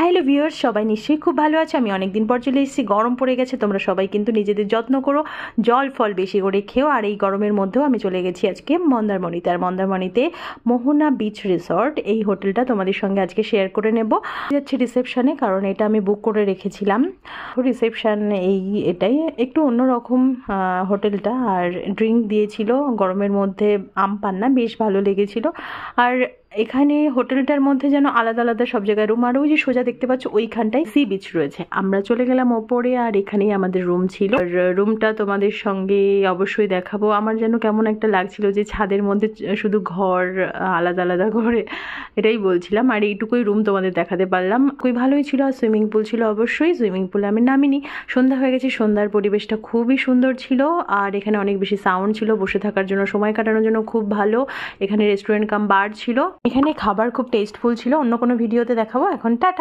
Hello viewers, সবাই নিশ্চয়ই খুব ভালো আছে। আমি অনেকদিন পর চলে এসেছি। গরম পড়ে গেছে, তোমরা সবাই কিন্তু নিজেদের যত্ন করো, জল ফল বেশি করে খেও। আর এই গরমের মধ্যেও আমি চলে গেছি আজকে মন্দারমণিতে। আর মন্দারমণিতে মোহনা বিচ রিসর্ট, এই হোটেলটা তোমাদের সঙ্গে আজকে শেয়ার করে নেব। যাচ্ছি রিসেপশনে, কারণ এটা আমি বুক করে রেখেছিলাম। রিসেপশন এটাই একটু অন্যরকম হোটেলটা। আর ড্রিঙ্ক দিয়েছিল গরমের মধ্যে, আম পান্না, বেশ ভালো লেগেছিল। আর এখানে হোটেলটার মধ্যে যেন আলাদা আলাদা সব জায়গায় রুম। আর ওই যে সোজা দেখতে পাচ্ছ ওইখানটায় সি বিচ রয়েছে। আমরা চলে গেলাম ওপরে, আর এখানেই আমাদের রুম ছিল। আর রুমটা তোমাদের সঙ্গে অবশ্যই দেখাবো। আমার যেন কেমন একটা লাগছিল যে ছাদের মধ্যে শুধু ঘর, আলাদা আলাদা ঘরে, এটাই বলছিলাম। আর এইটুকুই রুম তোমাদের দেখাতে পারলাম। খুবই ভালোই ছিল। আর সুইমিং পুল ছিল অবশ্যই, সুইমিং পুলে আমি নামিনি। সন্ধ্যা হয়ে গেছে, সন্ধ্যার পরিবেশটা খুবই সুন্দর ছিল। আর এখানে অনেক বেশি সাউন্ড ছিল, বসে থাকার জন্য, সময় কাটানোর জন্য খুব ভালো। এখানে রেস্টুরেন্ট কাম বার ছিল। এখানে খাবার খুব টেস্টফুল ছিল। অন্য কোনো ভিডিওতে দেখাবো। এখন টাটা।